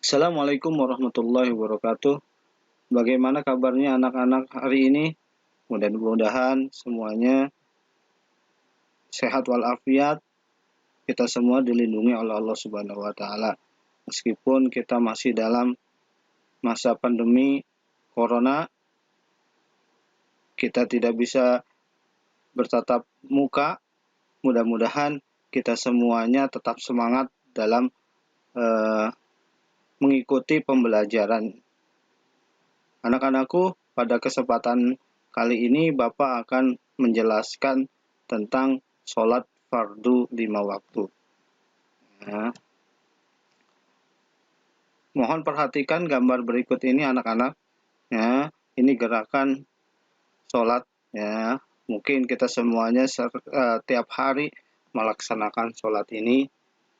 Assalamualaikum warahmatullahi wabarakatuh. Bagaimana kabarnya anak-anak hari ini? Mudah-mudahan semuanya sehat walafiat. Kita semua dilindungi oleh Allah Subhanahu wa taala. Meskipun kita masih dalam masa pandemi corona, kita tidak bisa bertatap muka. Mudah-mudahan kita semuanya tetap semangat dalam mengikuti pembelajaran. Anak-anakku, pada kesempatan kali ini Bapak akan menjelaskan tentang sholat fardu 5 waktu. Ya. Mohon perhatikan gambar berikut ini anak-anak. Ya, ini gerakan sholat. Ya, mungkin kita semuanya tiap hari melaksanakan sholat ini.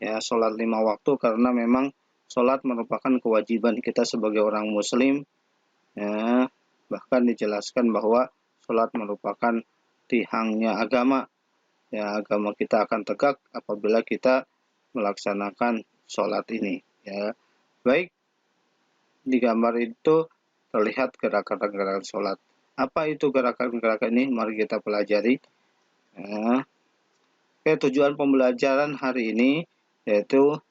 Ya, sholat 5 waktu karena memang sholat merupakan kewajiban kita sebagai orang Muslim. Ya, bahkan dijelaskan bahwa sholat merupakan tihangnya agama. Ya, agama kita akan tegak apabila kita melaksanakan sholat ini. Ya, baik, di gambar itu terlihat gerakan-gerakan sholat. Apa itu gerakan-gerakan ini? Mari kita pelajari. Ya. Oke, tujuan pembelajaran hari ini yaitu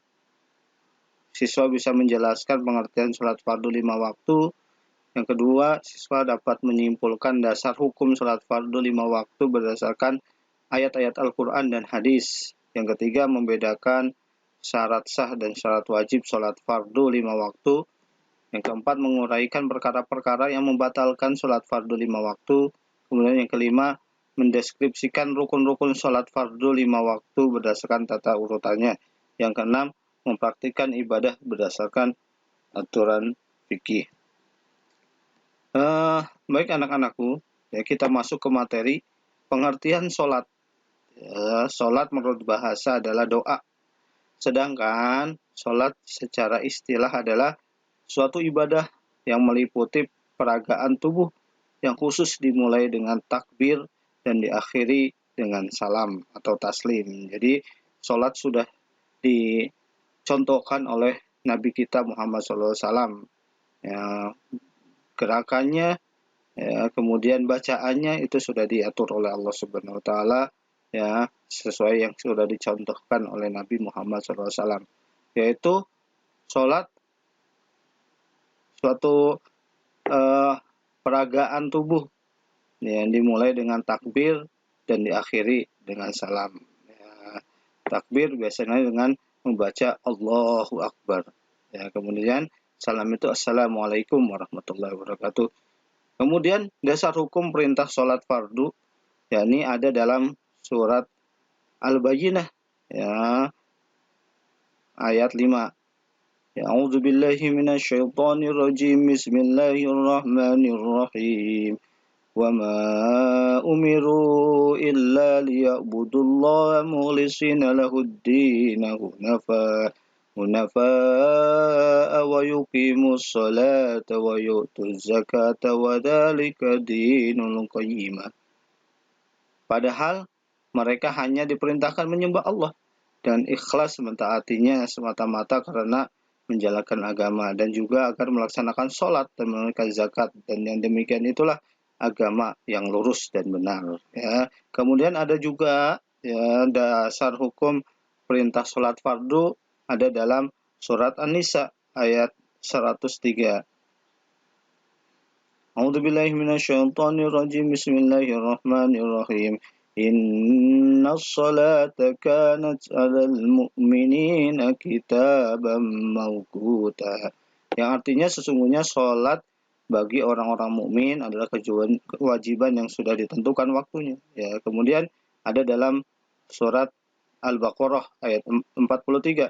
siswa bisa menjelaskan pengertian sholat fardu 5 waktu. Yang kedua, siswa dapat menyimpulkan dasar hukum sholat fardu 5 waktu berdasarkan ayat-ayat Al-Quran dan hadis. Yang ketiga, membedakan syarat sah dan syarat wajib sholat fardu 5 waktu. Yang keempat, menguraikan perkara-perkara yang membatalkan sholat fardu 5 waktu. Kemudian yang kelima, mendeskripsikan rukun-rukun sholat fardu 5 waktu berdasarkan tata urutannya. Yang keenam, mempraktikkan ibadah berdasarkan aturan fikih. Baik anak-anakku, ya kita masuk ke materi pengertian sholat. Sholat menurut bahasa adalah doa. Sedangkan sholat secara istilah adalah suatu ibadah yang meliputi peragaan tubuh yang khusus dimulai dengan takbir dan diakhiri dengan salam atau taslim. Jadi sholat sudah dicontohkan oleh Nabi kita Muhammad SAW. Ya, gerakannya, ya, kemudian bacaannya itu sudah diatur oleh Allah Subhanahu wa taala, ya, sesuai yang sudah dicontohkan oleh Nabi Muhammad SAW, yaitu sholat suatu peragaan tubuh yang dimulai dengan takbir dan diakhiri dengan salam. Ya, takbir biasanya dengan membaca Allahu Akbar. Ya, kemudian salam itu Assalamualaikum warahmatullahi wabarakatuh. Kemudian dasar hukum perintah sholat fardu, yakni ada dalam surat Al-Bayyinah, ya, ayat 5. A'udzu billahi minasyaitonir rajim. Bismillahirrahmanirrahim. Wa ma umiru illa liya'budullaha mukhlishina lahud-din hunafa'a wa yuqimus salata wa yu'tuz zakata wa dzalika dinul qayyimah. Padahal mereka hanya diperintahkan menyembah Allah dan ikhlas mentaatinya semata-mata karena menjalankan agama, dan juga agar melaksanakan sholat dan menunaikan zakat, dan yang demikian itulah agama yang lurus dan benar. Ya. Kemudian ada juga, ya, dasar hukum perintah sholat fardu ada dalam surat An-Nisa ayat 103. A'udzubillahi minasyaitonirrajim. Bismillahirrahmanirrahim. Innas salata kanat 'alal mu'minina kitaban mawquta. Yang artinya sesungguhnya sholat bagi orang-orang mukmin adalah kewajiban yang sudah ditentukan waktunya. Ya, kemudian ada dalam surat Al-Baqarah ayat 43.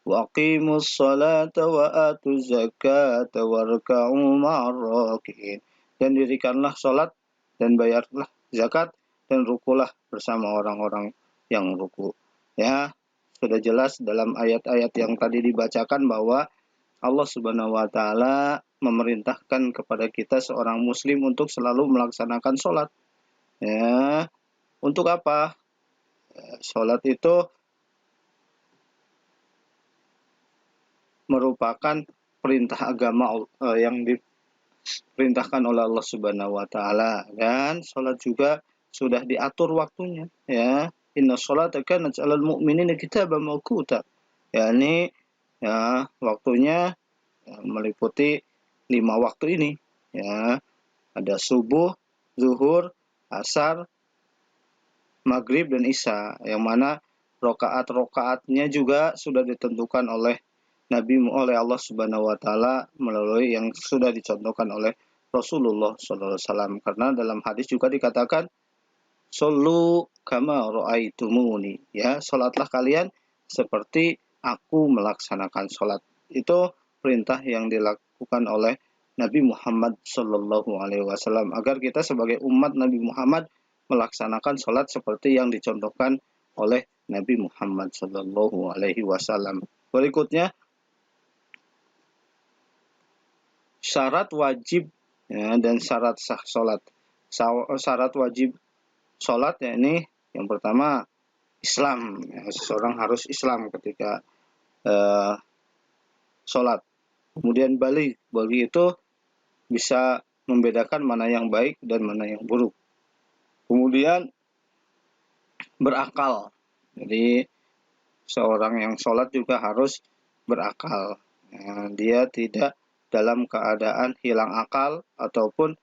Wa aqimus salata wa atuz zakata warka'u ma'ar raki'in. Dan dirikanlah salat dan bayarlah zakat dan rukulah bersama orang-orang yang ruku. Ya, sudah jelas dalam ayat-ayat yang tadi dibacakan bahwa Allah Subhanahu wa taala memerintahkan kepada kita seorang muslim untuk selalu melaksanakan salat. Ya, untuk apa? Salat itu merupakan perintah agama yang diperintahkan oleh Allah Subhanahu wa taala, dan sholat juga sudah diatur waktunya, ya. Inna sholata kanat 'alal mu'minina kitaban mawquta. Yakni ya waktunya ya, meliputi 5 waktu ini, ya. Ada subuh, zuhur, asar, maghrib dan isya, yang mana rokaat-rokaatnya juga sudah ditentukan oleh oleh Allah Subhanahu wa taala melalui yang sudah dicontohkan oleh Rasulullah sallallahu alaihi wasallam. Karena dalam hadis juga dikatakan, "Shollu kama ra'aitumuni." Ya, salatlah kalian seperti aku melaksanakan salat. Itu perintah yang dilakukan oleh Nabi Muhammad sallallahu alaihi wasallam agar kita sebagai umat Nabi Muhammad melaksanakan salat seperti yang dicontohkan oleh Nabi Muhammad sallallahu alaihi wasallam. Berikutnya, syarat wajib ya, dan syarat sah sholat. Syarat wajib sholat ya ini yang pertama Islam. Ya, seseorang harus Islam ketika sholat. Kemudian balik itu bisa membedakan mana yang baik dan mana yang buruk. Kemudian berakal. Jadi seorang yang sholat juga harus berakal. Ya, dia tidak dalam keadaan hilang akal ataupun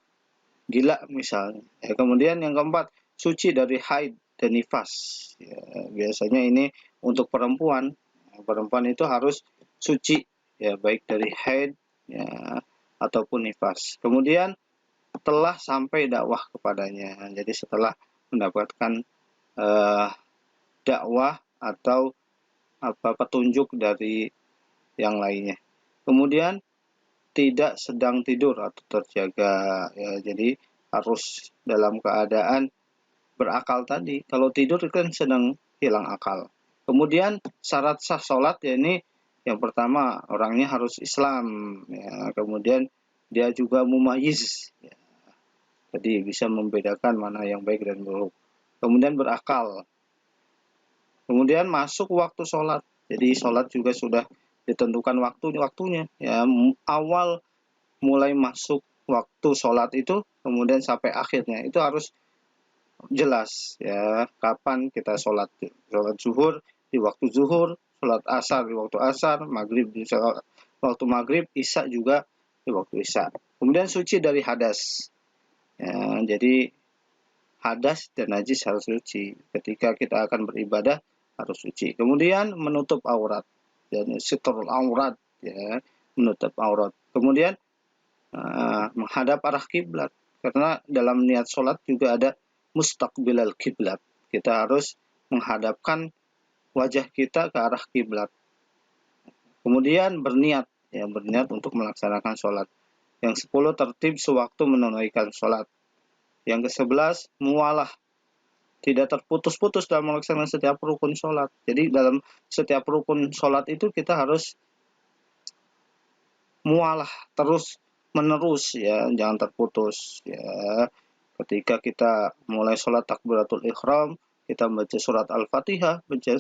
gila misalnya. Ya, kemudian yang keempat, suci dari haid dan nifas. Ya, biasanya ini untuk perempuan. Ya, perempuan itu harus suci, ya baik dari haid ya ataupun nifas. Kemudian telah sampai dakwah kepadanya. Jadi setelah mendapatkan dakwah atau petunjuk dari yang lainnya. Kemudian tidak sedang tidur atau terjaga, ya. Jadi harus dalam keadaan berakal tadi. Kalau tidur kan sedang hilang akal. Kemudian syarat sah sholat ya ini yang pertama orangnya harus Islam, ya. Kemudian dia juga mumayyiz, ya. Jadi bisa membedakan mana yang baik dan buruk. Kemudian berakal. Kemudian masuk waktu sholat. Jadi sholat juga sudah ditentukan waktunya. Ya, awal mulai masuk waktu sholat itu kemudian sampai akhirnya itu harus jelas, ya. Kapan kita sholat zuhur di waktu zuhur, sholat asar di waktu asar, maghrib di waktu maghrib, isya juga di waktu isya. Kemudian suci dari hadas, ya. Jadi hadas dan najis harus suci. Ketika kita akan beribadah harus suci. Kemudian menutup aurat, dan sitrul aurat, ya, menutup aurat. Kemudian menghadap arah kiblat, karena dalam niat sholat juga ada mustaqbilal kiblat. Kita harus menghadapkan wajah kita ke arah kiblat. Kemudian berniat, ya berniat untuk melaksanakan sholat. Yang 10 tertib sewaktu menunaikan sholat. Yang ke-11 mualah, tidak terputus-putus dalam melaksanakan setiap rukun sholat. Jadi dalam setiap rukun sholat itu kita harus mualah terus menerus, ya, jangan terputus, ya. Ketika kita mulai sholat takbiratul ihram, kita baca surat Al-Fatihah, baca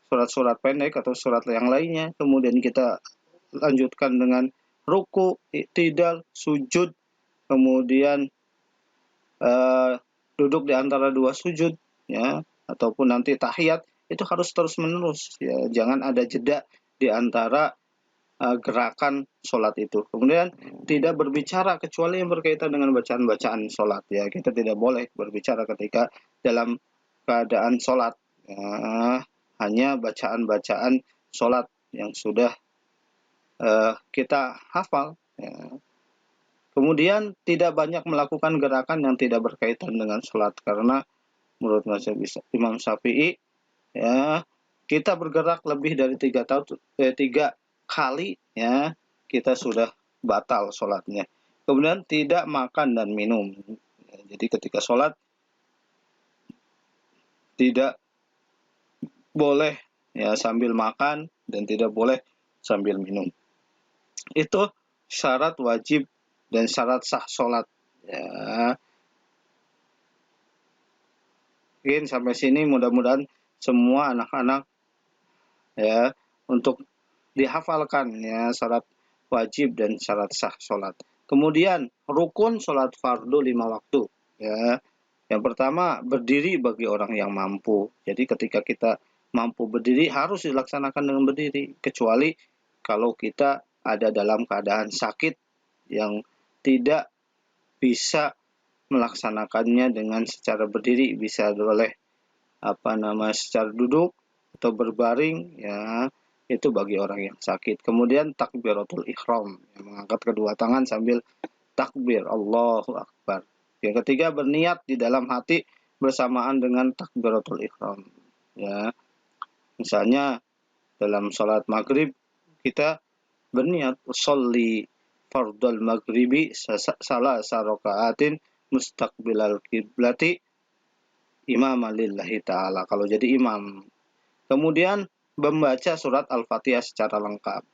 surat-surat pendek atau surat yang lainnya, kemudian kita lanjutkan dengan ruku, i'tidal, sujud, kemudian duduk di antara dua sujud, ya, ataupun nanti tahiyat, itu harus terus menerus, ya, jangan ada jeda di antara gerakan sholat itu. Kemudian tidak berbicara kecuali yang berkaitan dengan bacaan-bacaan sholat, ya. Kita tidak boleh berbicara ketika dalam keadaan sholat, ya. Hanya bacaan-bacaan sholat yang sudah kita hafal, ya. Kemudian tidak banyak melakukan gerakan yang tidak berkaitan dengan sholat, karena menurut Imam Syafi'i, ya, kita bergerak lebih dari 3 kali, ya, kita sudah batal sholatnya. Kemudian tidak makan dan minum. Jadi ketika sholat tidak boleh, ya, sambil makan dan tidak boleh sambil minum. Itu syarat wajib dan syarat sah sholat, ya. Mungkin sampai sini mudah-mudahan semua anak-anak, ya, untuk dihafalkan ya, syarat wajib dan syarat sah sholat. Kemudian rukun sholat fardu 5 waktu ya. Yang pertama berdiri bagi orang yang mampu. Jadi ketika kita mampu berdiri harus dilaksanakan dengan berdiri, kecuali kalau kita ada dalam keadaan sakit yang tidak bisa melaksanakannya dengan secara berdiri, bisa oleh secara duduk atau berbaring ya, itu bagi orang yang sakit. Kemudian takbiratul ihram, yang mengangkat kedua tangan sambil takbir Allahu Akbar. Yang ketiga berniat di dalam hati bersamaan dengan takbiratul ihram ya. Misalnya dalam sholat maghrib kita berniat sholli fardal maghribi salah sarokaatin mustaqbilal kiblati imam lillahi ta'ala, kalau jadi imam. Kemudian membaca surat Al-Fatihah secara lengkap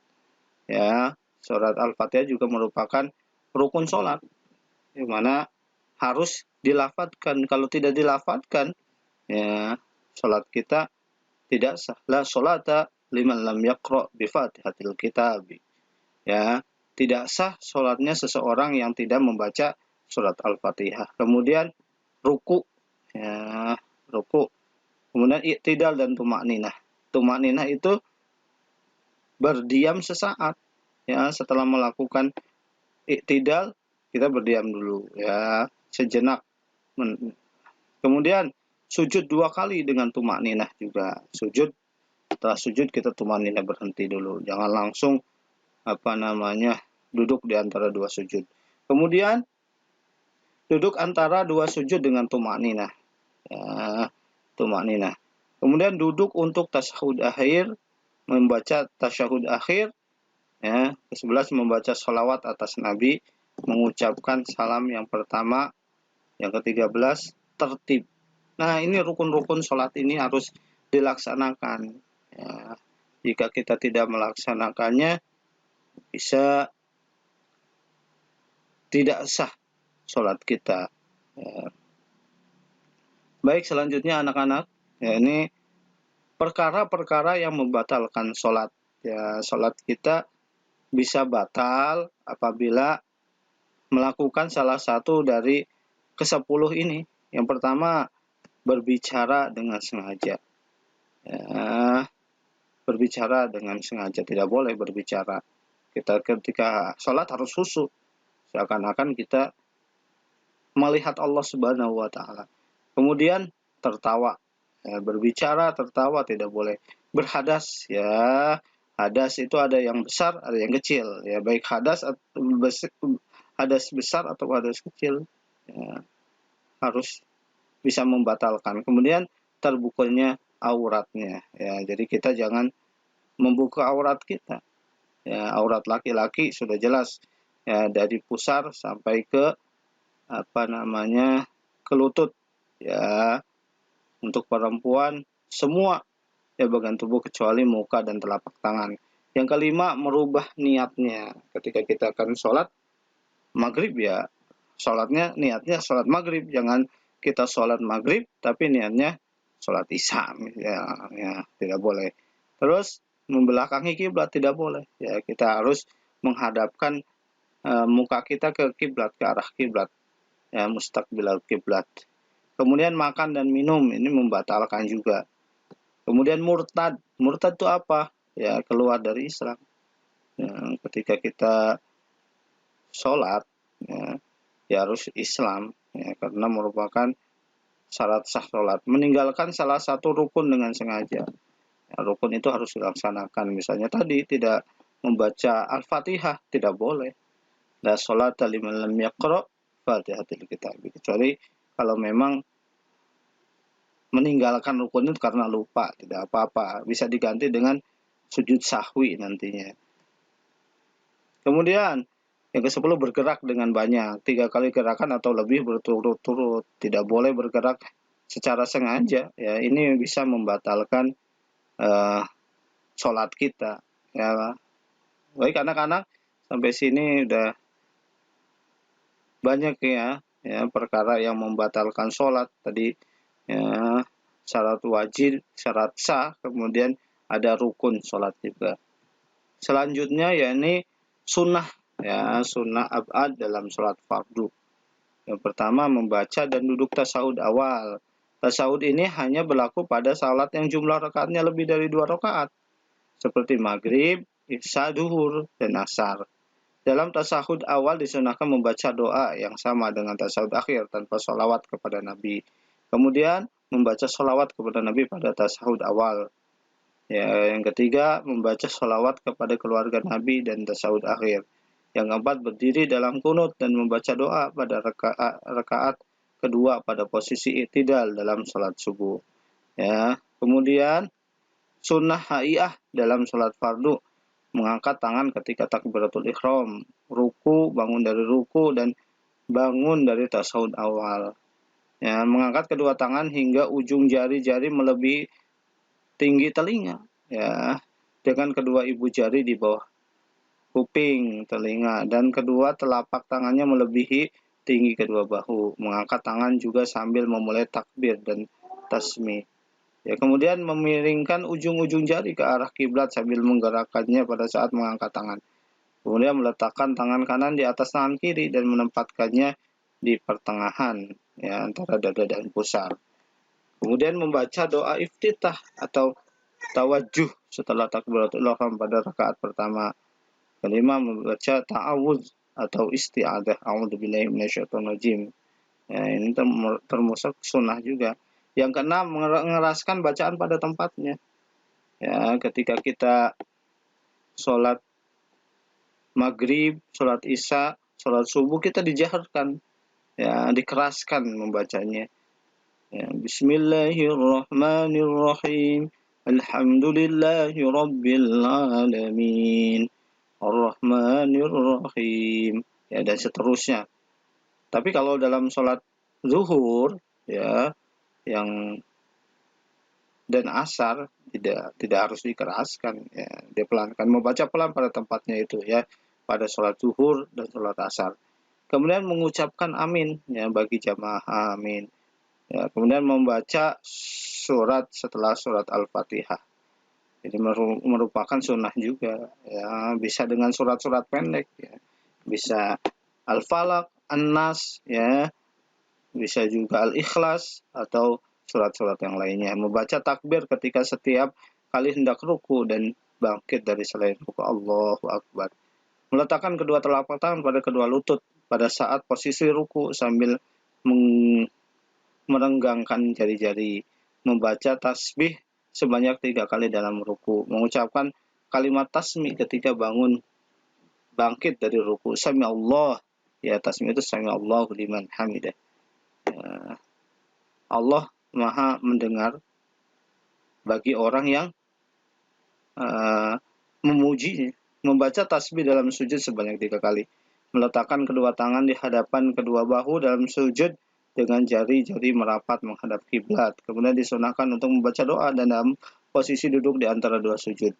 ya. Surat Al-Fatihah juga merupakan rukun sholat, di mana harus dilafadzkan. Kalau tidak dilafadzkan ya, sholat kita tidak sah. La sholata liman lam yaqra bi fatihatil kitab ya. Tidak sah sholatnya seseorang yang tidak membaca surat Al-Fatihah. Kemudian ruku ya, ruku. Kemudian i'tidal dan tumakninah. Tumakninah itu berdiam sesaat ya. Setelah melakukan i'tidal kita berdiam dulu ya, sejenak. Kemudian sujud 2 kali dengan tumakninah juga. Setelah sujud kita tumakninah, berhenti dulu, jangan langsung duduk di antara 2 sujud. Kemudian duduk antara 2 sujud dengan tumakninah ya, tumakninah. Kemudian duduk untuk tasyahud akhir, membaca tasyahud akhir ya. Ke-11 membaca sholawat atas Nabi, mengucapkan salam yang pertama. Yang ke-13 tertib. Nah, ini rukun-rukun sholat ini harus dilaksanakan ya. Jika kita tidak melaksanakannya bisa tidak sah sholat kita ya. Baik, selanjutnya anak-anak ya, ini perkara-perkara yang membatalkan sholat ya. Sholat kita bisa batal apabila melakukan salah satu dari ke-10 ini. Yang pertama berbicara dengan sengaja ya. Berbicara dengan sengaja, tidak boleh berbicara. Kita ketika sholat harus khusyuk, seakan-akan kita melihat Allah Subhanahu wa Ta'ala. Kemudian tertawa ya, berbicara tertawa tidak boleh. Berhadas ya, hadas itu ada yang besar ada yang kecil ya, baik hadas besar atau hadas kecil ya, harus bisa membatalkan. Kemudian terbukanya auratnya ya, jadi kita jangan membuka aurat kita ya. Aurat laki-laki sudah jelas ya, dari pusar sampai ke ke lutut ya. Untuk perempuan semua ya bagian tubuh kecuali muka dan telapak tangan. Yang kelima merubah niatnya. Ketika kita akan sholat maghrib ya, sholatnya niatnya sholat maghrib, jangan kita sholat maghrib tapi niatnya sholat isya ya, tidak boleh. Terus membelakangi kiblat tidak boleh ya, kita harus menghadapkan muka kita ke kiblat, ke arah kiblat ya, mustaqbilal kiblat. Kemudian makan dan minum ini membatalkan juga. Kemudian murtad itu apa ya? Keluar dari Islam ya. Ketika kita sholat ya harus Islam ya, karena merupakan syarat sah sholat. Meninggalkan salah satu rukun dengan sengaja ya, rukun itu harus dilaksanakan. Misalnya tadi tidak membaca Al-Fatihah tidak boleh. La sholata liman lam yaqra fatihatil kitab, kecuali kalau memang meninggalkan rukun itu karena lupa, tidak apa-apa, bisa diganti dengan sujud sahwi nantinya. Kemudian yang ke-10 bergerak dengan banyak, 3 kali gerakan atau lebih berturut-turut, tidak boleh bergerak secara sengaja ya, ini bisa membatalkan sholat kita ya. Baik anak-anak, sampai sini udah banyak ya perkara yang membatalkan sholat tadi ya, syarat wajib, syarat sah, kemudian ada rukun sholat juga. Selanjutnya yakni sunnah, ya, sunnah ab'ad dalam sholat fardu. Yang pertama membaca dan duduk tasyahud awal. Tasyahud ini hanya berlaku pada salat yang jumlah rakaatnya lebih dari 2 rakaat, seperti maghrib, isya, duhur, dan asar. Dalam tasyahud awal disunahkan membaca doa yang sama dengan tasyahud akhir tanpa sholawat kepada Nabi. Kemudian membaca sholawat kepada Nabi pada tasyahud awal. Ya, yang ketiga membaca sholawat kepada keluarga Nabi dan tasyahud akhir. Yang keempat berdiri dalam kunut dan membaca doa pada rakaat kedua pada posisi i'tidal dalam sholat subuh. Ya, kemudian sunnah haiyah dalam sholat fardu, mengangkat tangan ketika takbiratul ihram, ruku, bangun dari ruku, dan bangun dari tasyahud awal. Ya, mengangkat kedua tangan hingga ujung jari-jari melebihi tinggi telinga, ya, dengan kedua ibu jari di bawah kuping, telinga, dan kedua telapak tangannya melebihi tinggi kedua bahu. Mengangkat tangan juga sambil memulai takbir dan tasmih. Ya, kemudian memiringkan ujung-ujung jari ke arah kiblat sambil menggerakkannya pada saat mengangkat tangan. Kemudian meletakkan tangan kanan di atas tangan kiri dan menempatkannya di pertengahan, ya, antara dada dan pusar. Kemudian membaca doa iftitah atau tawajjuh setelah takbiratul ihram pada rakaat pertama. Kelima membaca ta'awudz atau isti'adzah, a'udzubillahi minasyaitonirrajim. Ya, ini termasuk sunnah juga. Yang keenam, mengeraskan bacaan pada tempatnya. Ya, ketika kita sholat maghrib, sholat isya, sholat subuh, kita dijaharkan, ya, dikeraskan membacanya. Ya, Bismillahirrahmanirrahim. Alhamdulillahi rabbil alamin. Ar-Rahmanir-Rahim. Ya, dan seterusnya. Tapi kalau dalam sholat zuhur, ya, yang dan asar tidak harus dikeraskan, ya, dia pelankan, membaca pelan pada tempatnya itu, ya, pada sholat zuhur dan sholat asar. Kemudian mengucapkan amin, ya, bagi jamaah amin. Ya, kemudian membaca surat setelah surat Al-Fatihah. Jadi merupakan sunnah juga, ya, bisa dengan surat-surat pendek, ya, bisa Al-Falaq, An-Nas, ya, bisa juga Al-Ikhlas atau surat-surat yang lainnya. Membaca takbir ketika setiap kali hendak ruku dan bangkit dari selain ruku. Allahu Akbar. Meletakkan kedua telapak tangan pada kedua lutut pada saat posisi ruku sambil merenggangkan jari-jari. Membaca tasbih sebanyak 3 kali dalam ruku. Mengucapkan kalimat tasmi ketika bangkit dari ruku. Sami Allah. Ya, tasmi itu sami Allahu liman hamidah. Ya, Allah Maha mendengar bagi orang yang memujinya. Membaca tasbih dalam sujud sebanyak 3 kali. Meletakkan kedua tangan di hadapan kedua bahu dalam sujud dengan jari-jari merapat menghadap kiblat. Kemudian disunahkan untuk membaca doa dan dalam posisi duduk di antara dua sujud.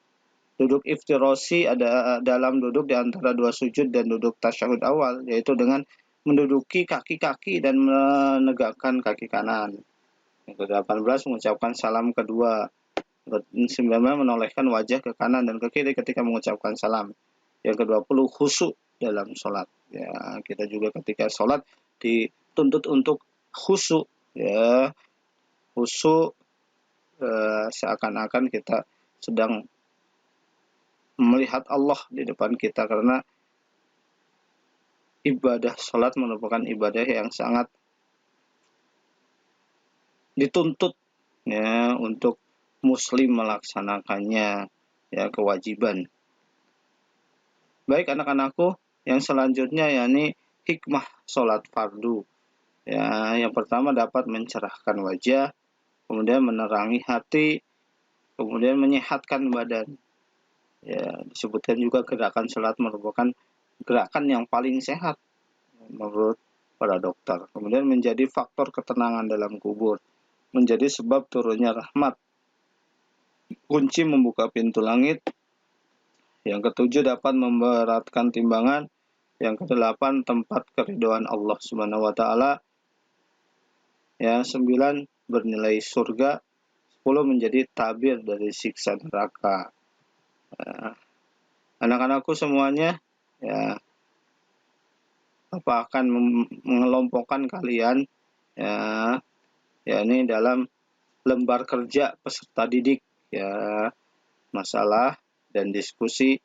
Duduk iftirosi ada dalam duduk di antara dua sujud dan duduk tasyahud awal, yaitu dengan menduduki kaki-kaki dan menegakkan kaki kanan. Yang ke-18 mengucapkan salam kedua. Yang ke-19 menolehkan wajah ke kanan dan ke kiri ketika mengucapkan salam. Yang ke-20 khusyuk dalam sholat. Ya, kita juga ketika sholat dituntut untuk khusyuk, ya, khusyuk, seakan-akan kita sedang melihat Allah di depan kita, karena ibadah sholat merupakan ibadah yang sangat dituntut, ya, untuk muslim melaksanakannya, ya, kewajiban. Baik anak-anakku, yang selanjutnya yakni hikmah sholat fardu. Ya, yang pertama dapat mencerahkan wajah, kemudian menerangi hati, kemudian menyehatkan badan. Ya, disebutkan juga gerakan sholat merupakan gerakan yang paling sehat menurut para dokter. Kemudian menjadi faktor ketenangan dalam kubur, menjadi sebab turunnya rahmat, kunci membuka pintu langit. Yang ke-7 dapat memberatkan timbangan. Yang ke-8 tempat keridhaan Allah Subhanahu wa taala. Ya, 9 bernilai surga. 10 menjadi tabir dari siksa neraka. Anak-anakku semuanya, ya, Bapak akan mengelompokkan kalian, ya, ini dalam lembar kerja peserta didik, ya, masalah dan diskusi.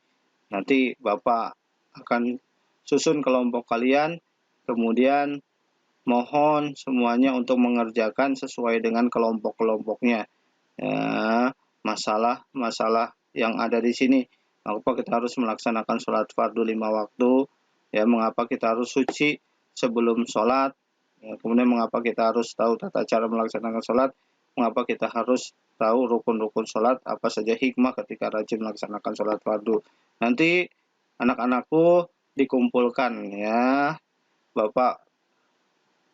Nanti Bapak akan susun kelompok kalian, kemudian mohon semuanya untuk mengerjakan sesuai dengan kelompok-kelompoknya. Ya, masalah-masalah yang ada di sini. Mengapa kita harus melaksanakan sholat fardu 5 waktu? Ya, mengapa kita harus suci sebelum sholat? Ya, kemudian mengapa kita harus tahu tata cara melaksanakan sholat? Mengapa kita harus tahu rukun-rukun sholat? Apa saja hikmah ketika rajin melaksanakan sholat fardu? Nanti anak-anakku dikumpulkan, ya. Bapak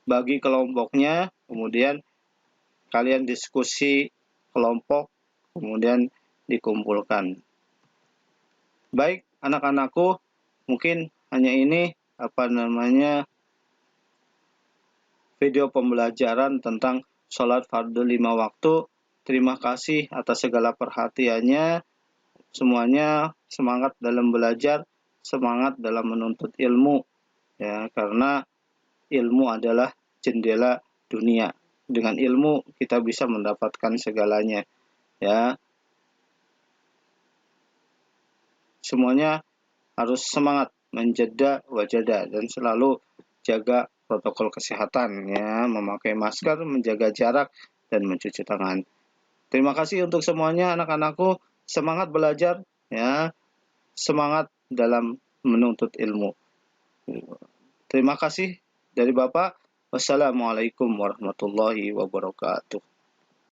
bagi kelompoknya, kemudian kalian diskusi kelompok, kemudian dikumpulkan. Baik, anak-anakku, mungkin hanya ini video pembelajaran tentang sholat fardu 5 waktu. Terima kasih atas segala perhatiannya. Semuanya semangat dalam belajar, semangat dalam menuntut ilmu, ya, karena ilmu adalah jendela dunia. Dengan ilmu kita bisa mendapatkan segalanya, ya. Semuanya harus semangat, menjeda wajada, dan selalu jaga protokol kesehatan, ya, memakai masker, menjaga jarak, dan mencuci tangan. Terima kasih untuk semuanya anak-anakku, semangat belajar, ya, semangat dalam menuntut ilmu. Terima kasih dari Bapak. Wassalamualaikum warahmatullahi wabarakatuh.